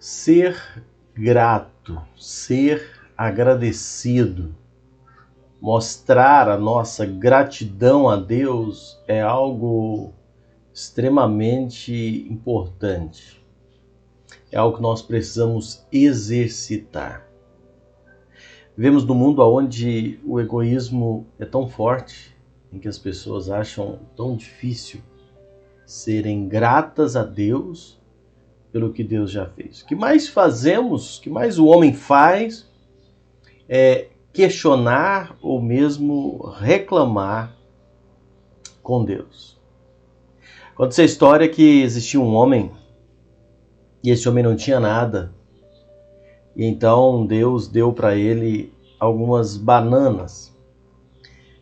Ser grato, ser agradecido, mostrar a nossa gratidão a Deus é algo extremamente importante. É algo que nós precisamos exercitar. Vivemos num mundo onde o egoísmo é tão forte, em que as pessoas acham tão difícil serem gratas a Deus pelo que Deus já fez. O que mais fazemos, o que mais o homem faz é questionar ou mesmo reclamar com Deus. Conta-se a história que existia um homem e esse homem não tinha nada. E então Deus deu para ele algumas bananas.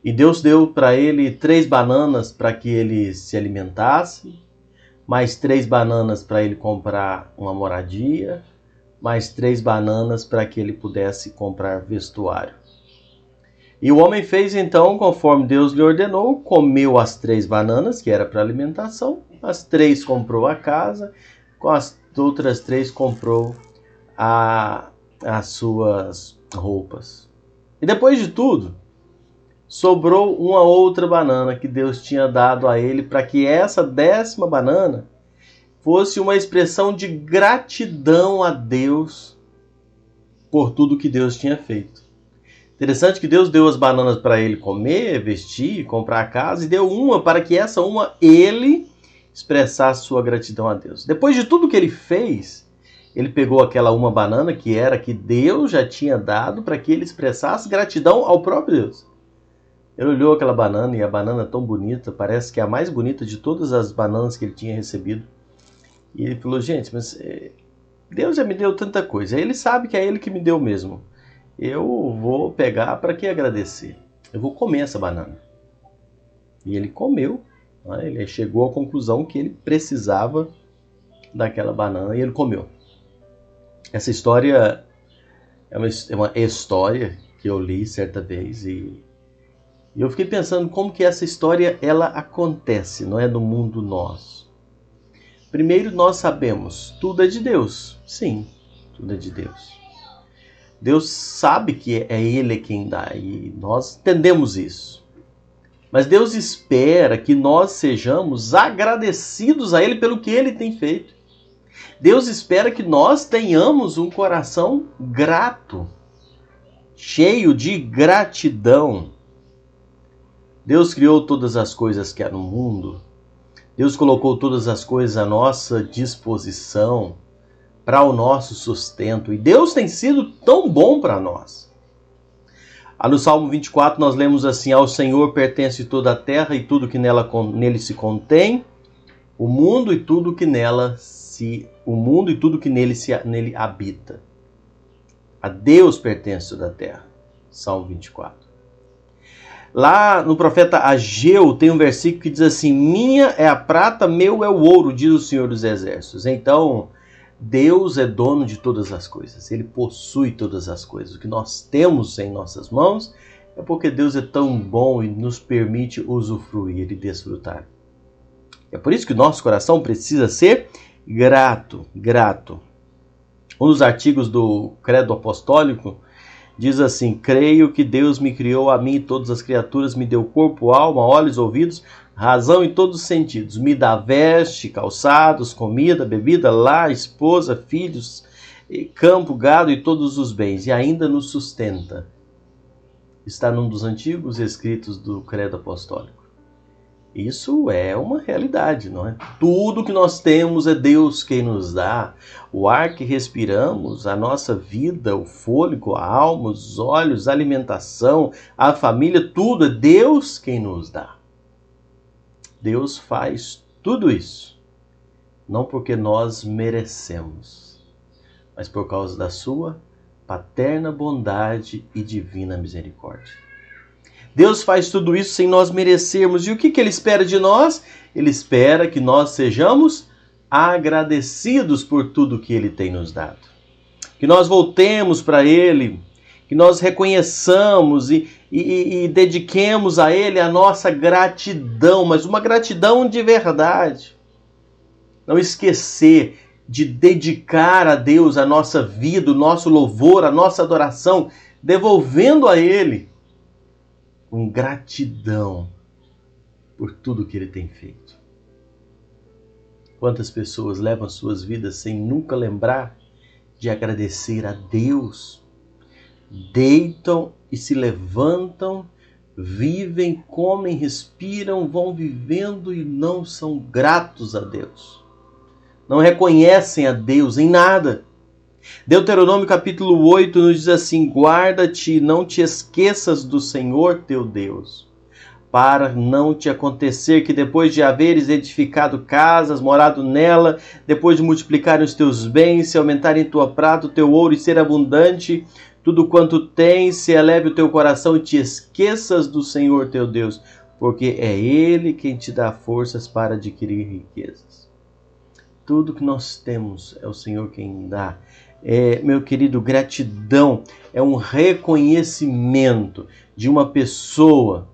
E Deus deu para ele 3 bananas para que ele se alimentasse, mais 3 bananas para ele comprar uma moradia, mais 3 bananas para que ele pudesse comprar vestuário. E o homem fez então conforme Deus lhe ordenou, comeu as 3 bananas, que era para alimentação, as 3 comprou a casa, com as outras 3 comprou as suas roupas. E depois de tudo, sobrou uma outra banana que Deus tinha dado a ele para que essa 10ª banana fosse uma expressão de gratidão a Deus por tudo que Deus tinha feito. Interessante que Deus deu as bananas para ele comer, vestir, comprar a casa e deu uma para que essa uma ele expressasse sua gratidão a Deus. Depois de tudo que ele fez, ele pegou aquela uma banana que Deus já tinha dado para que ele expressasse gratidão ao próprio Deus. Ele olhou aquela banana e a banana tão bonita, parece que é a mais bonita de todas as bananas que ele tinha recebido. E ele falou, gente, mas Deus já me deu tanta coisa, ele sabe que é ele que me deu mesmo. Eu vou pegar para que agradecer. Eu vou comer essa banana. E ele comeu, né? Ele chegou à conclusão que ele precisava daquela banana e ele comeu. Essa história é uma história que eu li certa vez e eu fiquei pensando como que essa história ela acontece, não é no mundo nosso. Primeiro nós sabemos, tudo é de Deus. Sim, tudo é de Deus. Deus sabe que é Ele quem dá e nós entendemos isso. Mas Deus espera que nós sejamos agradecidos a Ele pelo que Ele tem feito. Deus espera que nós tenhamos um coração grato, cheio de gratidão. Deus criou todas as coisas que há no mundo. Deus colocou todas as coisas à nossa disposição para o nosso sustento. E Deus tem sido tão bom para nós. No Salmo 24 nós lemos assim, ao Senhor pertence toda a terra e tudo que nele se contém, o mundo e tudo que nele habita. A Deus pertence toda a terra. Salmo 24. Lá no profeta Ageu tem um versículo que diz assim, minha é a prata, meu é o ouro, diz o Senhor dos Exércitos. Então, Deus é dono de todas as coisas, Ele possui todas as coisas. O que nós temos em nossas mãos é porque Deus é tão bom e nos permite usufruir e desfrutar. É por isso que o nosso coração precisa ser grato. Um dos artigos do Credo Apostólico diz assim, creio que Deus me criou a mim e todas as criaturas, me deu corpo, alma, olhos, ouvidos, razão em todos os sentidos. Me dá veste, calçados, comida, bebida, lar, esposa, filhos, campo, gado e todos os bens. E ainda nos sustenta. Está num dos antigos escritos do Credo Apostólico. Isso é uma realidade, não é? Tudo que nós temos é Deus quem nos dá. O ar que respiramos, a nossa vida, o fôlego, a alma, os olhos, a alimentação, a família, tudo é Deus quem nos dá. Deus faz tudo isso, não porque nós merecemos, mas por causa da sua paterna bondade e divina misericórdia. Deus faz tudo isso sem nós merecermos. E o que Ele espera de nós? Ele espera que nós sejamos agradecidos por tudo que Ele tem nos dado. Que nós voltemos para Ele, que nós reconheçamos e dediquemos a Ele a nossa gratidão, mas uma gratidão de verdade. Não esquecer de dedicar a Deus a nossa vida, o nosso louvor, a nossa adoração, devolvendo a Ele com gratidão por tudo que Ele tem feito. Quantas pessoas levam suas vidas sem nunca lembrar de agradecer a Deus? Deitam e se levantam, vivem, comem, respiram, vão vivendo e não são gratos a Deus. Não reconhecem a Deus em nada. Deuteronômio capítulo 8 nos diz assim: guarda-te e não te esqueças do Senhor teu Deus, para não te acontecer que depois de haveres edificado casas, morado nela, depois de multiplicarem os teus bens, se aumentarem tua prata, o teu ouro e ser abundante, tudo quanto tens, se eleve o teu coração e te esqueças do Senhor teu Deus, porque é Ele quem te dá forças para adquirir riquezas. Tudo que nós temos é o Senhor quem dá. Meu querido, gratidão é um reconhecimento de uma pessoa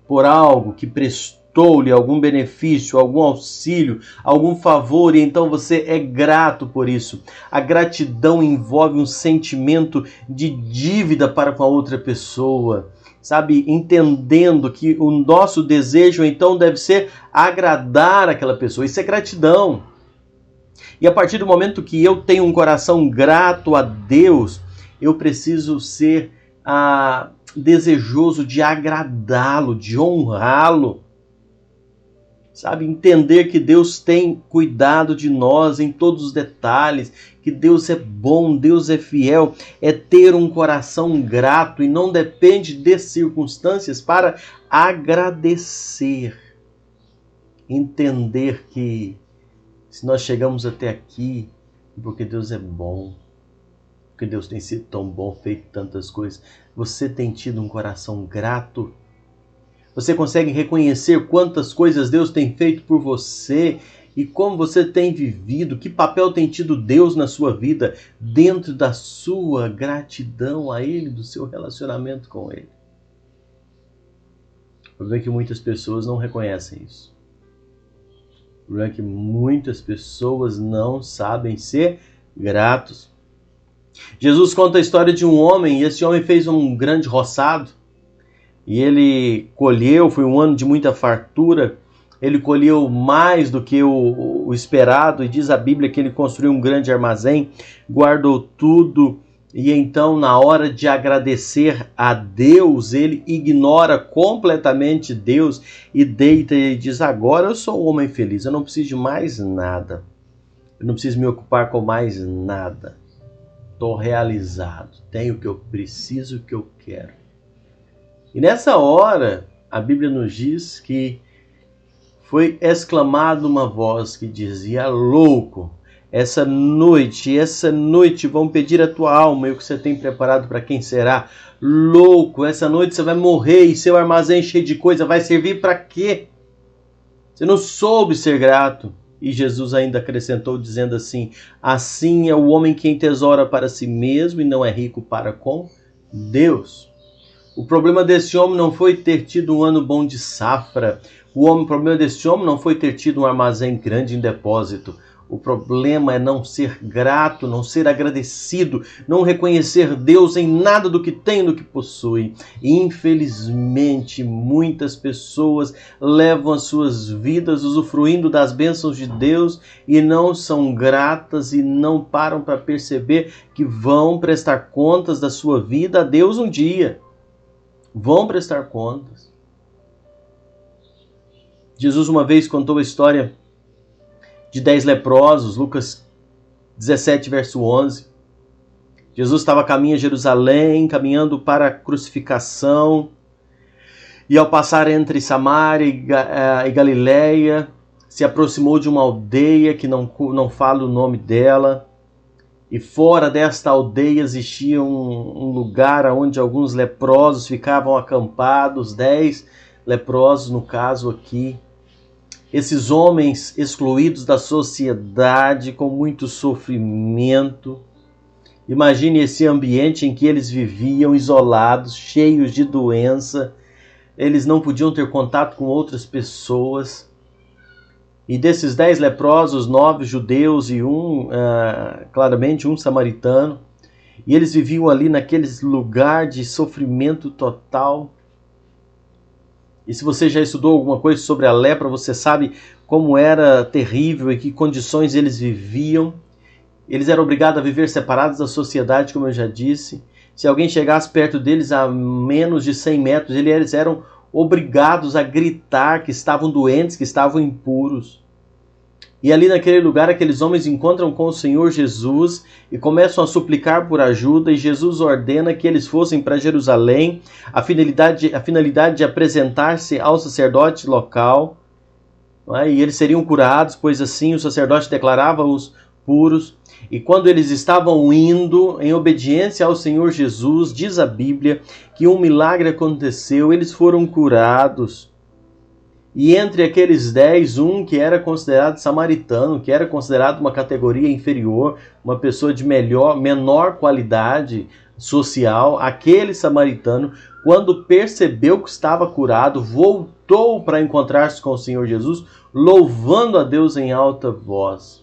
por algo que prestou-lhe algum benefício, algum auxílio, algum favor, e então você é grato por isso. A gratidão envolve um sentimento de dívida para com a outra pessoa, sabe? Entendendo que o nosso desejo então deve ser agradar aquela pessoa. Isso é gratidão. E a partir do momento que eu tenho um coração grato a Deus, eu preciso ser desejoso de agradá-lo, de honrá-lo. Sabe, entender que Deus tem cuidado de nós em todos os detalhes, que Deus é bom, Deus é fiel, é ter um coração grato e não depende de circunstâncias para agradecer. Entender que se nós chegamos até aqui, é porque Deus é bom, porque Deus tem sido tão bom, feito tantas coisas. Você tem tido um coração grato? Você consegue reconhecer quantas coisas Deus tem feito por você e como você tem vivido? Que papel tem tido Deus na sua vida dentro da sua gratidão a Ele, do seu relacionamento com Ele? O problema é que muitas pessoas não reconhecem isso. O problema é que muitas pessoas não sabem ser gratos. Jesus conta a história de um homem, e esse homem fez um grande roçado. E ele colheu, foi um ano de muita fartura, ele colheu mais do que o esperado, e diz a Bíblia que ele construiu um grande armazém, guardou tudo, e então na hora de agradecer a Deus, ele ignora completamente Deus e deita e diz: agora eu sou um homem feliz, eu não preciso de mais nada, eu não preciso me ocupar com mais nada, estou realizado, tenho o que eu preciso, o que eu quero. E nessa hora, a Bíblia nos diz que foi exclamada uma voz que dizia: louco, essa noite vão pedir a tua alma e o que você tem preparado para quem será? Louco, essa noite você vai morrer e seu armazém cheio de coisa vai servir para quê? Você não soube ser grato. E Jesus ainda acrescentou dizendo assim: assim é o homem que entesoura para si mesmo e não é rico para com Deus. O problema desse homem não foi ter tido um ano bom de safra. O problema desse homem não foi ter tido um armazém grande em depósito. O problema é não ser grato, não ser agradecido, não reconhecer Deus em nada do que tem, do que possui. E, infelizmente, muitas pessoas levam as suas vidas usufruindo das bênçãos de Deus e não são gratas e não param para perceber que vão prestar contas da sua vida a Deus um dia. Vão prestar contas. Jesus uma vez contou a história de 10 leprosos, Lucas 17, verso 11. Jesus estava a caminho a Jerusalém, caminhando para a crucificação, e ao passar entre Samaria e Galileia, se aproximou de uma aldeia que não fala o nome dela, e fora desta aldeia existia um lugar onde alguns leprosos ficavam acampados, 10 leprosos no caso aqui. Esses homens excluídos da sociedade, com muito sofrimento. Imagine esse ambiente em que eles viviam, isolados, cheios de doença. Eles não podiam ter contato com outras pessoas. E desses 10 leprosos, 9 judeus e claramente um samaritano. E eles viviam ali naquele lugar de sofrimento total. E se você já estudou alguma coisa sobre a lepra, você sabe como era terrível e que condições eles viviam. Eles eram obrigados a viver separados da sociedade, como eu já disse. Se alguém chegasse perto deles a menos de 100 metros, eles eram obrigados a gritar que estavam doentes, que estavam impuros. E ali naquele lugar, aqueles homens encontram com o Senhor Jesus e começam a suplicar por ajuda, e Jesus ordena que eles fossem para Jerusalém, a finalidade de apresentar-se ao sacerdote local, e eles seriam curados, pois assim o sacerdote declarava-os puros. E quando eles estavam indo em obediência ao Senhor Jesus, diz a Bíblia que um milagre aconteceu, eles foram curados. E entre aqueles 10, um que era considerado samaritano, que era considerado uma categoria inferior, uma pessoa de menor qualidade social, aquele samaritano, quando percebeu que estava curado, voltou para encontrar-se com o Senhor Jesus, louvando a Deus em alta voz.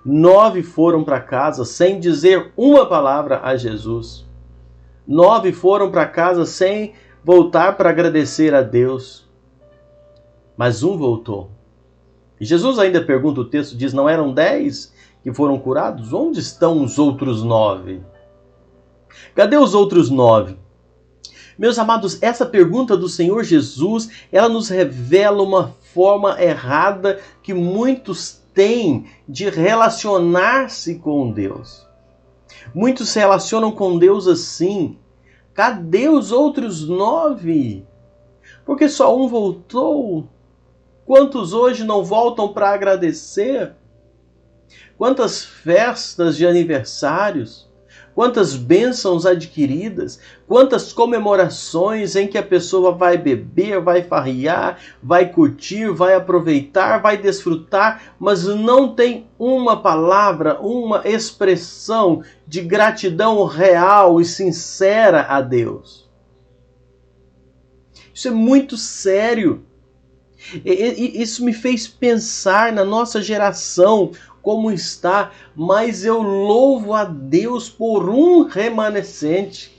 9 foram para casa sem dizer uma palavra a Jesus. 9 foram para casa sem voltar para agradecer a Deus. Mas um voltou. E Jesus ainda pergunta, o texto diz, não eram 10 que foram curados? Onde estão os outros 9? Cadê os outros 9? Meus amados, essa pergunta do Senhor Jesus, ela nos revela uma forma errada que muitos têm de relacionar-se com Deus. Muitos se relacionam com Deus assim. Cadê os outros 9? Porque só um voltou. Quantos hoje não voltam para agradecer? Quantas festas de aniversários? Quantas bênçãos adquiridas? Quantas comemorações em que a pessoa vai beber, vai farrear, vai curtir, vai aproveitar, vai desfrutar, mas não tem uma palavra, uma expressão de gratidão real e sincera a Deus. Isso é muito sério. Isso me fez pensar na nossa geração, como está, mas eu louvo a Deus por um remanescente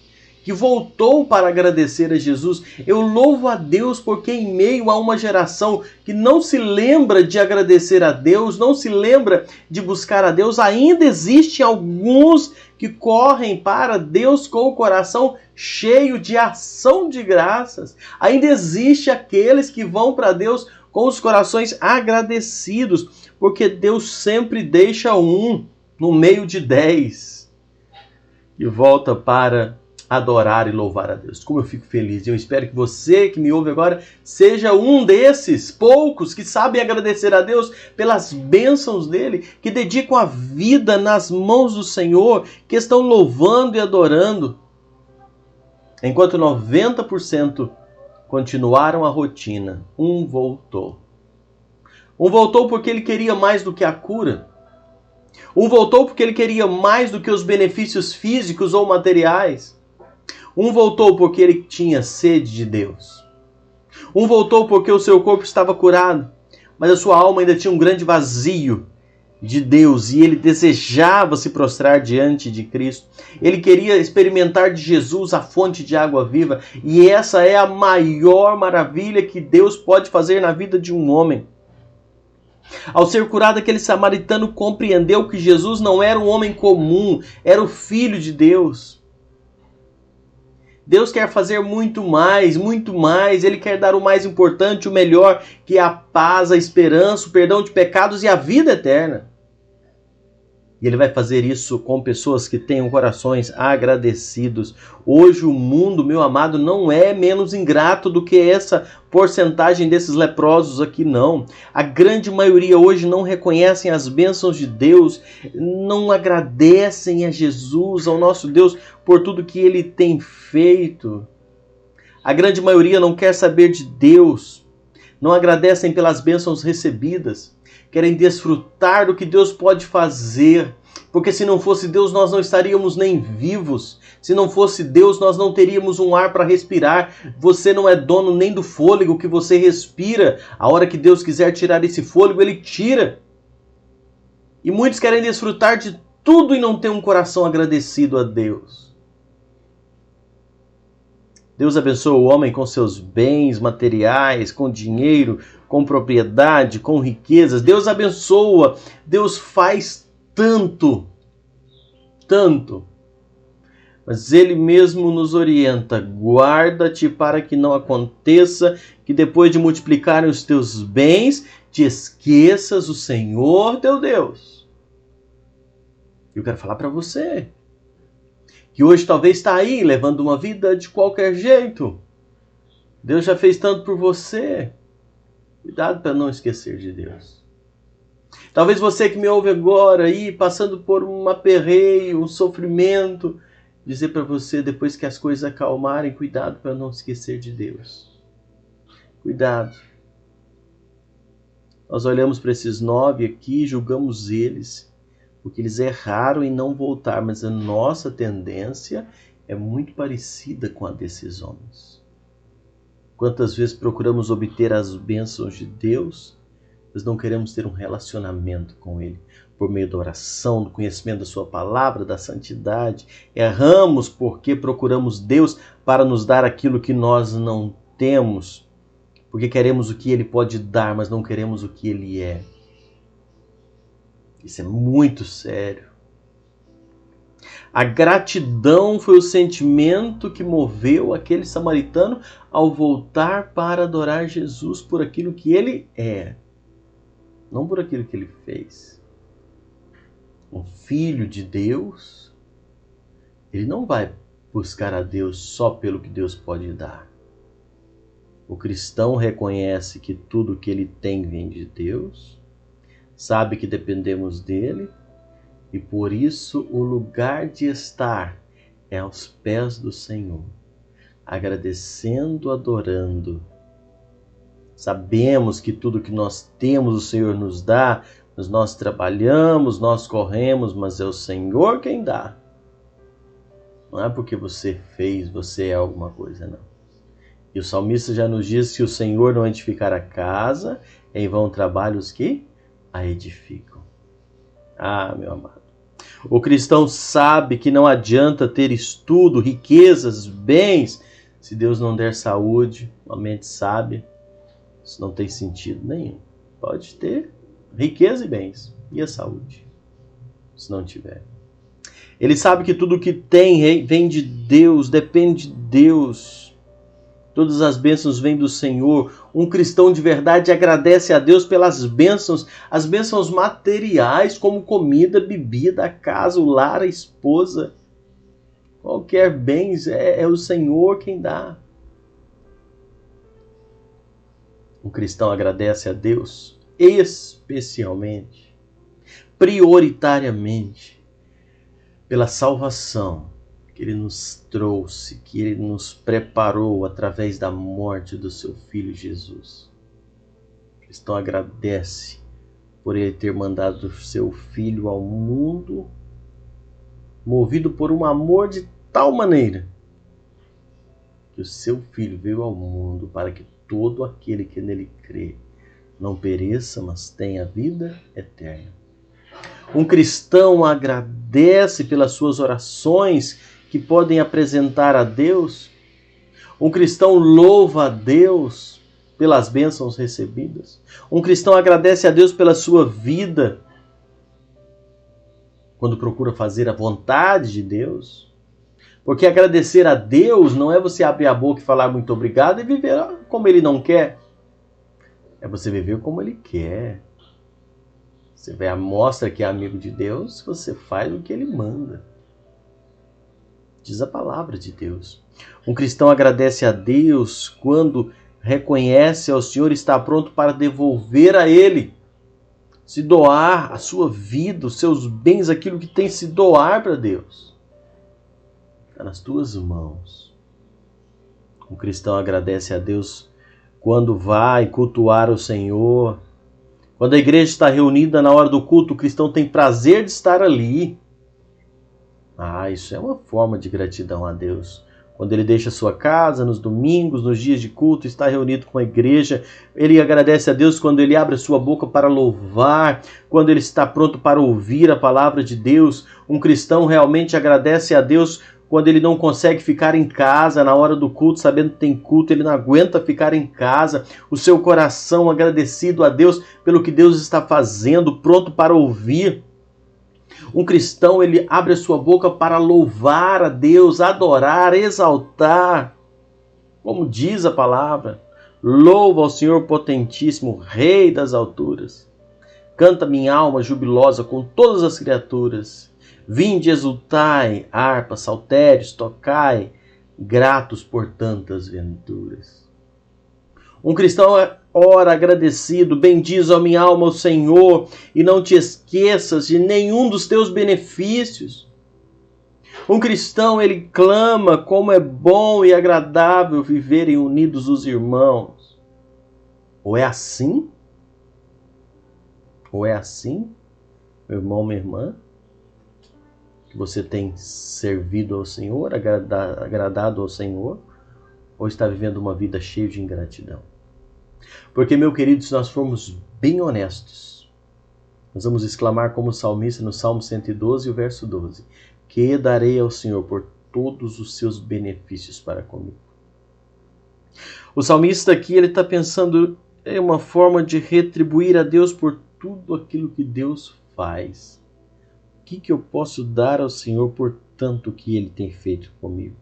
que voltou para agradecer a Jesus. Eu louvo a Deus porque em meio a uma geração que não se lembra de agradecer a Deus, não se lembra de buscar a Deus, ainda existem alguns que correm para Deus com o coração cheio de ação de graças. Ainda existe aqueles que vão para Deus com os corações agradecidos, porque Deus sempre deixa um no meio de 10 e volta para adorar e louvar a Deus. Como eu fico feliz. Eu espero que você que me ouve agora seja um desses poucos que sabem agradecer a Deus pelas bênçãos dele, que dedicam a vida nas mãos do Senhor, que estão louvando e adorando. Enquanto 90% continuaram a rotina, um voltou. Um voltou porque ele queria mais do que a cura. Um voltou porque ele queria mais do que os benefícios físicos ou materiais. Um voltou porque ele tinha sede de Deus. Um voltou porque o seu corpo estava curado, mas a sua alma ainda tinha um grande vazio de Deus e ele desejava se prostrar diante de Cristo. Ele queria experimentar de Jesus a fonte de água viva, e essa é a maior maravilha que Deus pode fazer na vida de um homem. Ao ser curado, aquele samaritano compreendeu que Jesus não era um homem comum, era o Filho de Deus. Deus quer fazer muito mais, Ele quer dar o mais importante, o melhor, que é a paz, a esperança, o perdão de pecados e a vida eterna. E Ele vai fazer isso com pessoas que tenham corações agradecidos. Hoje o mundo, meu amado, não é menos ingrato do que essa porcentagem desses leprosos aqui, não. A grande maioria hoje não reconhecem as bênçãos de Deus, não agradecem a Jesus, ao nosso Deus, por tudo que Ele tem feito. A grande maioria não quer saber de Deus, não agradecem pelas bênçãos recebidas, querem desfrutar do que Deus pode fazer, Porque se não fosse Deus, nós não estaríamos nem vivos. Se não fosse Deus, nós não teríamos um ar para respirar. Você não é dono nem do fôlego que você respira. A hora que Deus quiser tirar esse fôlego, Ele tira. E muitos querem desfrutar de tudo e não ter um coração agradecido a Deus. Deus abençoa o homem com seus bens materiais, com dinheiro, com propriedade, com riquezas. Deus abençoa, Deus faz tanto. Mas Ele mesmo nos orienta: guarda-te para que não aconteça que depois de multiplicarem os teus bens, te esqueças o Senhor teu Deus. Eu quero falar para você que hoje talvez está aí levando uma vida de qualquer jeito. Deus já fez tanto por você. Cuidado para não esquecer de Deus. Talvez você que me ouve agora aí, passando por um aperreio, um sofrimento, dizer para você, depois que as coisas acalmarem, cuidado para não esquecer de Deus. Cuidado. Nós olhamos para esses 9 aqui, julgamos eles, porque eles erraram em não voltar, mas a nossa tendência é muito parecida com a desses homens. Quantas vezes procuramos obter as bênçãos de Deus, mas não queremos ter um relacionamento com Ele, por meio da oração, do conhecimento da Sua palavra, da santidade. Erramos porque procuramos Deus para nos dar aquilo que nós não temos, porque queremos o que Ele pode dar, mas não queremos o que Ele é. Isso é muito sério. A gratidão foi o sentimento que moveu aquele samaritano ao voltar para adorar Jesus por aquilo que Ele é, não por aquilo que Ele fez. Um filho de Deus, ele não vai buscar a Deus só pelo que Deus pode dar. O cristão reconhece que tudo que ele tem vem de Deus, sabe que dependemos dele e por isso o lugar de estar é aos pés do Senhor, agradecendo, adorando. Sabemos que tudo que nós temos o Senhor nos dá, mas nós trabalhamos, nós corremos, mas é o Senhor quem dá. Não é porque você fez, você é alguma coisa, não. E o salmista já nos diz que se o Senhor não edificar a casa, em vão trabalham os que a edificam. Ah, meu amado. O cristão sabe que não adianta ter estudo, riquezas, bens, se Deus não der saúde, uma mente sábia. Isso não tem sentido nenhum. Pode ter riqueza e bens, e a saúde, se não tiver. Ele sabe que tudo que tem vem de Deus, depende de Deus. Todas as bênçãos vêm do Senhor. Um cristão de verdade agradece a Deus pelas bênçãos, as bênçãos materiais, como comida, bebida, a casa, o lar, a esposa. Qualquer bem é o Senhor quem dá. Um cristão agradece a Deus especialmente, prioritariamente, pela salvação que Ele nos trouxe, que Ele nos preparou através da morte do Seu Filho Jesus. O cristão agradece por Ele ter mandado o Seu Filho ao mundo, movido por um amor de tal maneira que o Seu Filho veio ao mundo para que todo aquele que nele crê não pereça, mas tenha vida eterna. Um cristão agradece pelas suas orações que podem apresentar a Deus. Um cristão louva a Deus pelas bênçãos recebidas. Um cristão agradece a Deus pela sua vida quando procura fazer a vontade de Deus. Porque agradecer a Deus não é você abrir a boca e falar muito obrigado e viver como Ele não quer. É você viver como Ele quer. Você vai mostra que é amigo de Deus, você faz o que Ele manda. Diz a palavra de Deus. Um cristão agradece a Deus quando reconhece ao Senhor e está pronto para devolver a Ele. Se doar a sua vida, os seus bens, aquilo que tem, se doar para Deus. Está nas tuas mãos. Um cristão agradece a Deus quando vai cultuar o Senhor. Quando a igreja está reunida na hora do culto, o cristão tem prazer de estar ali. Isso é uma forma de gratidão a Deus. Quando ele deixa a sua casa, nos domingos, nos dias de culto, está reunido com a igreja, ele agradece a Deus quando ele abre a sua boca para louvar, quando ele está pronto para ouvir a palavra de Deus. Um cristão realmente agradece a Deus quando ele não consegue ficar em casa na hora do culto, sabendo que tem culto, ele não aguenta ficar em casa. O seu coração agradecido a Deus pelo que Deus está fazendo, pronto para ouvir. Um cristão, ele abre a sua boca para louvar a Deus, adorar, exaltar. Como diz a palavra, louva ao Senhor potentíssimo, Rei das alturas. Canta minha alma jubilosa com todas as criaturas. Vinde, exultai, harpa, saltérios, tocai, gratos por tantas venturas. Um cristão ora agradecido, bendiz a minha alma o Senhor, e não te esqueças de nenhum dos teus benefícios. Um cristão, ele clama como é bom e agradável viverem unidos os irmãos. Ou é assim? Ou é assim, meu irmão, minha irmã, que você tem servido ao Senhor, agradado ao Senhor, ou está vivendo uma vida cheia de ingratidão? Porque, meu querido, se nós formos bem honestos, nós vamos exclamar como salmista no Salmo 112, o verso 12, que darei ao Senhor por todos os seus benefícios para comigo. O salmista aqui, ele está pensando em uma forma de retribuir a Deus por tudo aquilo que Deus faz. O que eu posso dar ao Senhor por tanto que Ele tem feito comigo?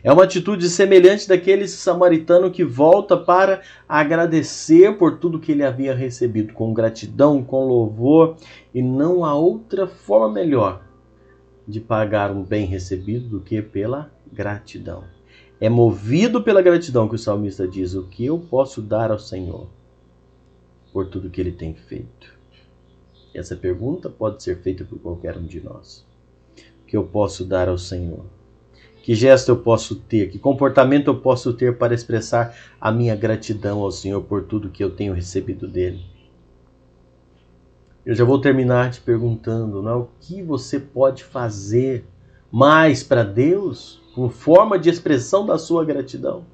É uma atitude semelhante daquele samaritano que volta para agradecer por tudo que ele havia recebido, com gratidão, com louvor, e não há outra forma melhor de pagar um bem recebido do que pela gratidão. É movido pela gratidão que o salmista diz: o que eu posso dar ao Senhor por tudo que Ele tem feito? Essa pergunta pode ser feita por qualquer um de nós. O que eu posso dar ao Senhor? Que gesto eu posso ter? Que comportamento eu posso ter para expressar a minha gratidão ao Senhor por tudo que eu tenho recebido dEle? Eu já vou terminar te perguntando, o que você pode fazer mais para Deus como forma de expressão da sua gratidão?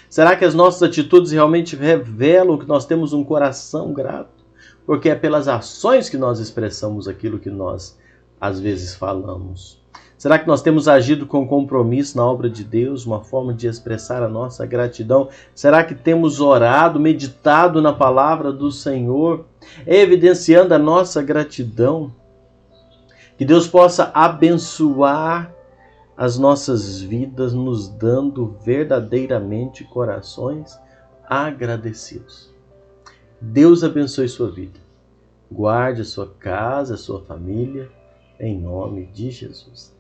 Será que as nossas atitudes realmente revelam que nós temos um coração grato? Porque é pelas ações que nós expressamos aquilo que nós às vezes falamos. Será que nós temos agido com compromisso na obra de Deus, uma forma de expressar a nossa gratidão? Será que temos orado, meditado na palavra do Senhor, evidenciando a nossa gratidão? Que Deus possa abençoar as nossas vidas, nos dando verdadeiramente corações agradecidos. Deus abençoe sua vida. Guarde a sua casa, a sua família, em nome de Jesus.